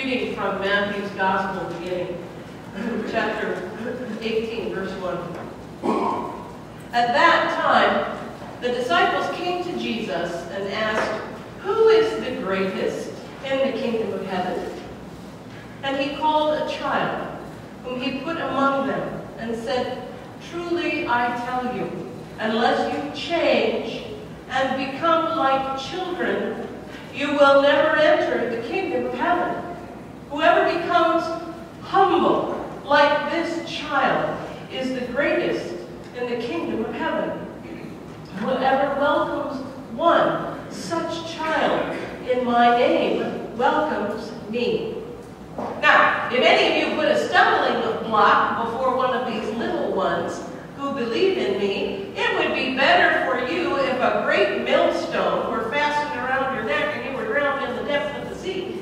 Reading from Matthew's Gospel, beginning chapter 18, verse 1. At that time, the disciples came to Jesus and asked, "Who is the greatest in the kingdom of heaven?" And he called a child, whom he put among them, and said, "Truly I tell you, unless you change and become like children, you will never enter the kingdom of heaven. Whoever becomes humble like this child is the greatest in the kingdom of heaven. Whoever welcomes one such child in my name welcomes me." Now, if any of you put a stumbling block before one of these little ones who believe in me, it would be better for you if a great millstone were fastened around your neck and you were drowned in the depths of the sea.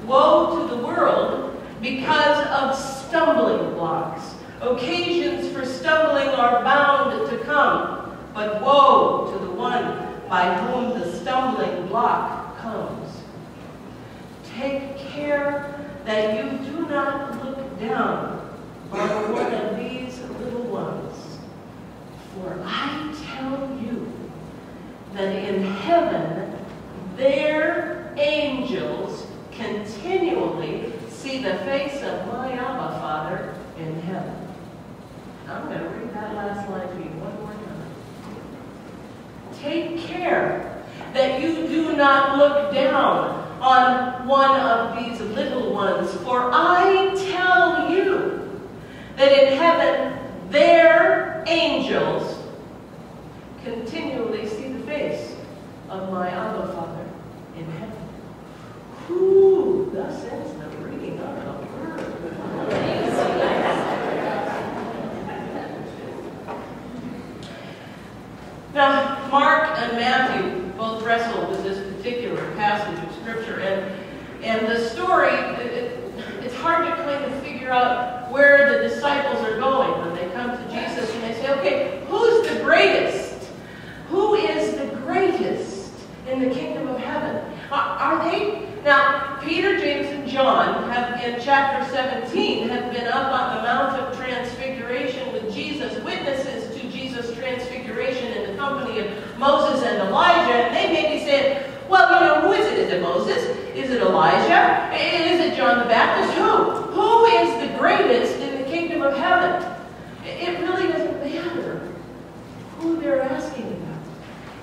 Woe to the world because of stumbling blocks. Occasions for stumbling are bound to come, but woe to the one by whom the stumbling block comes. Take care that you do not look down on one of these little ones, for I tell you that in heaven their angels continually see the face of my Abba Father in heaven. I'm going to read that last line to you one more time. Take care that you do not look down on one of these little ones, for I tell you that in heaven their angels continually see the face of my Abba Father in heaven. Who thus ends the reading of the Word. Now, Mark and Matthew both wrestle with this particular passage of Scripture, and the story, it's hard to kind of figure out where the disciples are going when they come to Jesus and they say, okay, who's the greatest? Who is the greatest in the kingdom of heaven? Are they? Now, Peter, James, and John have, in chapter 17, have been up on the Mount of Transfiguration with Jesus, witnesses to Jesus' transfiguration in the company of Moses and Elijah, and they may be saying, well, you know, who is it? Is it Moses? Is it Elijah? Is it John the Baptist? Who is the greatest in the kingdom of heaven? It really doesn't matter who they're asking about.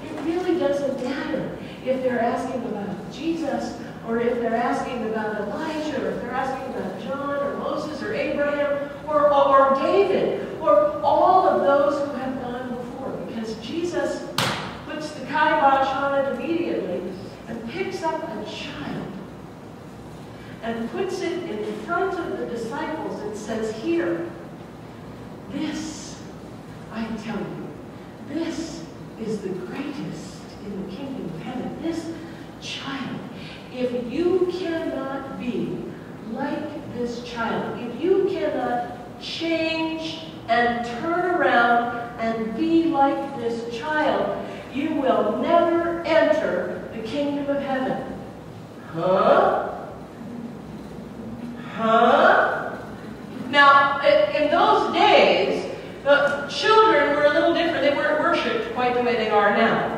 It really doesn't matter if they're asking about Jesus, or if they're asking about Elijah, or if they're asking about John, or Moses, or Abraham, or David, or all of those who have gone before, because Jesus puts the kibosh on it immediately and picks up a child and puts it in front of the disciples and says, here, this, I tell you, this is the greatest in the kingdom of heaven. This child, if you cannot be like this child, if you cannot change and turn around and be like this child, you will never enter the kingdom of heaven. Huh? Huh? Now, in those days, the children were a little different. They weren't worshipped quite the way they are now.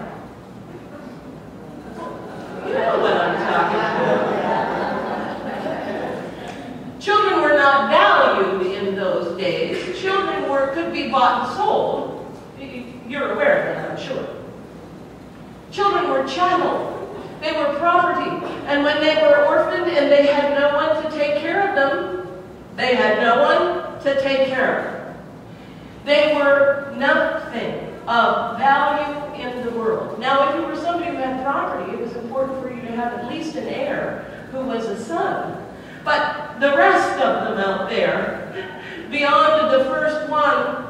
You know what I'm talking about. Children were not valued in those days. Children could be bought and sold. You're aware of that, I'm sure. Children were chattel. They were property. And when they were orphaned and they had no one to take care of them, they had no one to take care of them. They were nothing of value in the world. Now, if you were somebody who had property, it was important for you to have at least an heir who was a son. But the rest of them out there, beyond the first one,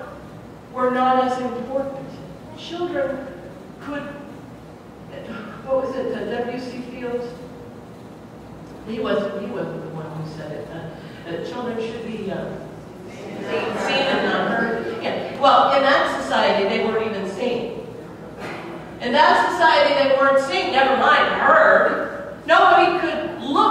were not as important. Children could, what was it, W.C. Fields? He wasn't the one who said it. Children should be seen and not heard. Yeah. Well, in that society, they weren't even seen. In that society, they weren't seen, never mind heard. Nobody could look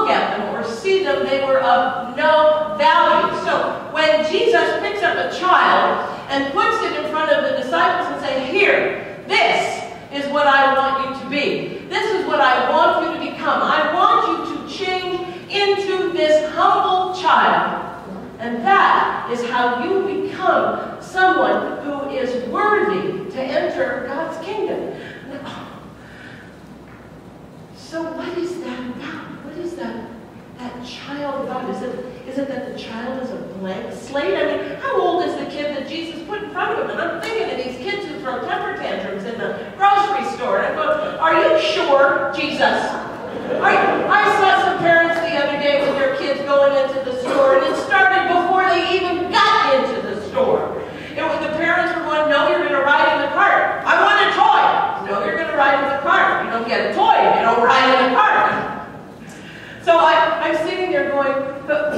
a child and puts it in front of the disciples and says, here, this is what I want you to be. This is what I want you to become. I want you to change into this humble child. And that is how you become someone who is worthy to enter God's kingdom. So what is that about? What is that child about? Is it that the child is a blank slate? I mean, how old is the kid that Jesus put in front of him? And I'm thinking of these kids who throw temper tantrums in the grocery store. And I'm going, are you sure, Jesus? I saw some parents the other day with their kids going into the store, and it started before they even got into the store. The parents were going, no, you're going to ride in the cart. I want a toy. No, you're going to ride in the cart. You don't get a toy if you don't ride in the cart. So I'm sitting there going, but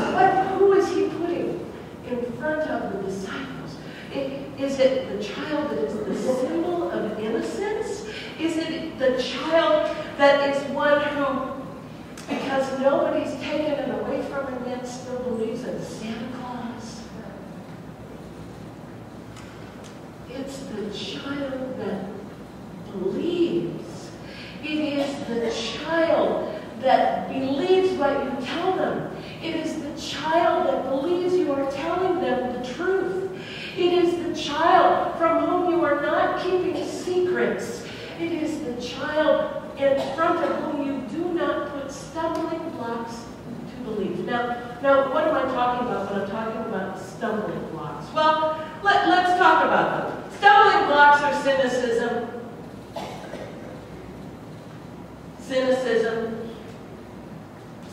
who is he putting in front of the disciples? Is it the child that is the symbol of innocence? Is it the child that is one who, because nobody's taken it away from him yet, still believes in Santa Claus? It's the child that believes. It is the child that believes what you tell them. It is the child that believes you are telling them the truth. It is the child from whom you are not keeping secrets. It is the child in front of whom you do not put stumbling blocks to believe. Now, what am I talking about when I'm talking about stumbling blocks? Well, let's talk about them. Stumbling blocks are cynicism.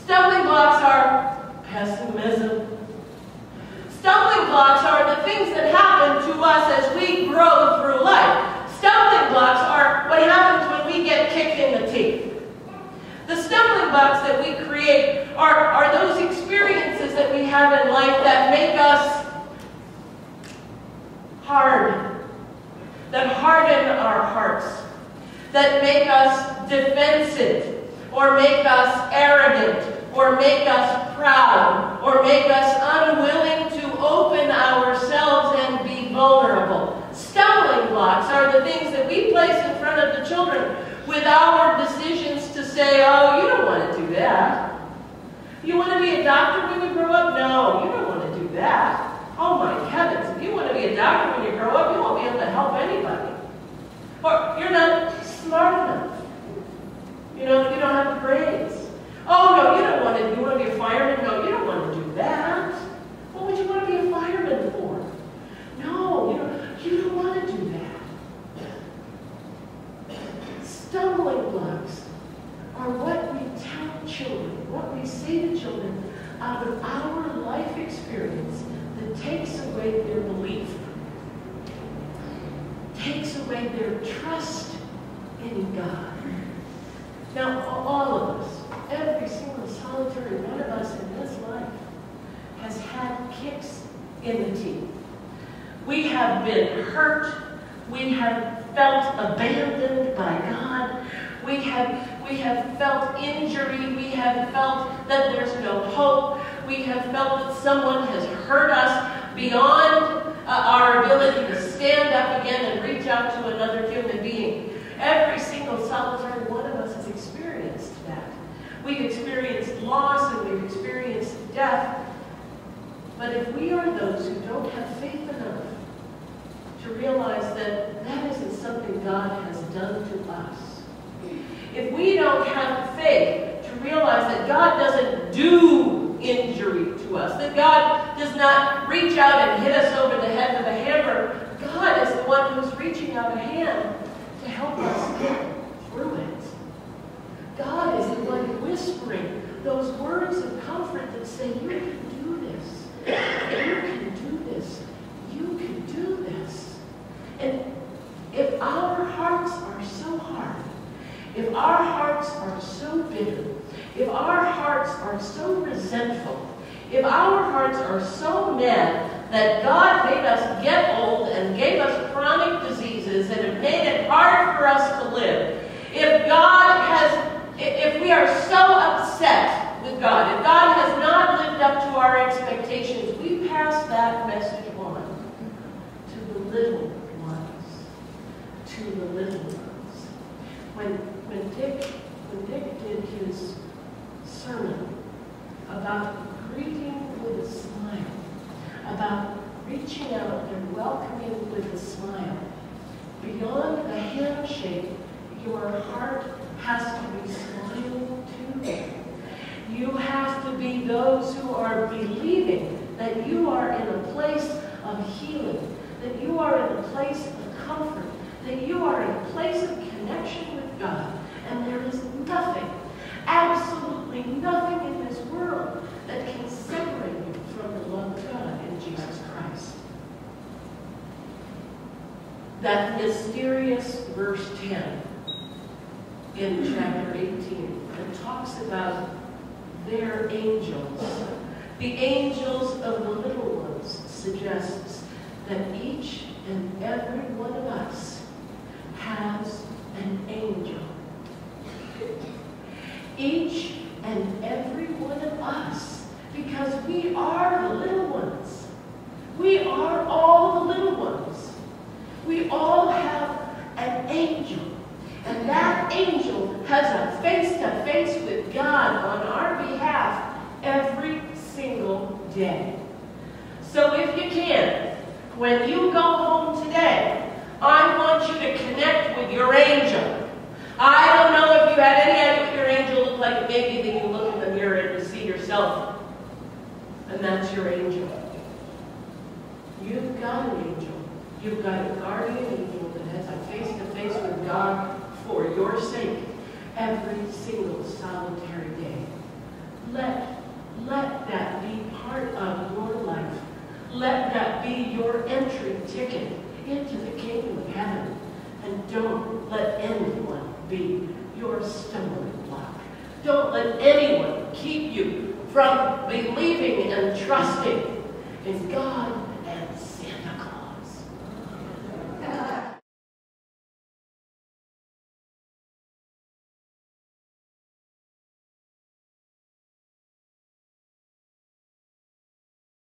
Stumbling blocks are pessimism. Stumbling blocks are the things that happen to us as we grow through life. Stumbling blocks are what happens when we get kicked in the teeth. The stumbling blocks that we create are those experiences that we have in life that make us hard, that harden our hearts, that make us defensive, or make us arrogant, or make us proud, or make us unwilling to open ourselves and be vulnerable. Stumbling blocks are the things that we place in front of the children with our decisions to say, oh, you don't want to do that. You want to be a doctor when you grow up? No, you don't want to do that. Oh my heavens, if you want to be a doctor when you grow up, you won't be able to help anybody. Or you're not smart enough. You don't have the grades. Oh no, you want to be a fireman? No, you don't want to do that. What would you want to be a fireman for? No, you don't want to do that. Stumbling blocks are what we tell children, what we say to children out of our life experience that takes away their belief, takes away their trust in God. Now, all of us, every single solitary one of us in this life has had kicks in the teeth. We have been hurt. We have felt abandoned by God. We have felt injury. We have felt that there's no hope. We have felt that someone has hurt us beyond our ability to stand up again and reach out to another human being. Every single solitary one of us has experienced that. We've experienced loss and we've experienced death. But if we are those who don't have faith enough to realize that that isn't something God has done to us, if we don't have faith to realize that God doesn't do injury to us, that God does not reach out and hit us over the head with a hammer, God is the one who's reaching out a hand to help us get through it. God is the one whispering those words of comfort that say, you can do this, you can do this, you can do this. And if our hearts are so hard, if our hearts are so bitter, if our hearts are so resentful, if our hearts are so mad that God made us get old and gave us chronic diseases and have made it hard for us to live, if we are so upset with God, if God has not lived up to our expectations, we pass that message on. about reaching out and welcoming with a smile. Beyond the handshake, your heart has to be smiling too. You have to be those who are believing that you are in a place of healing, that you are in a place of comfort, that you are in a place of connection with God, and there is nothing, absolutely nothing in this world that can separate you from the love of God in Jesus Christ. That mysterious verse 10 in chapter 18 that talks about their angels. The angels of the little ones suggests that each and every one of us has an angel. Each and every one of us, because we are the little ones. We are all the little ones. We all have an angel. And that angel has a face-to-face with God on our behalf every single day. So if you can, when you go home today, I want you to connect with your angel. I don't know if you had any idea what your angel looked like. Maybe then you look in the mirror and you see yourself. And that's your angel. You've got an angel. You've got a guardian angel that has a face-to-face with God for your sake every single solitary day. Let that be part of your life. Let that be your entry ticket into the kingdom of heaven. And don't let anyone be your stumbling block. Don't let anyone keep you from believing and trusting in God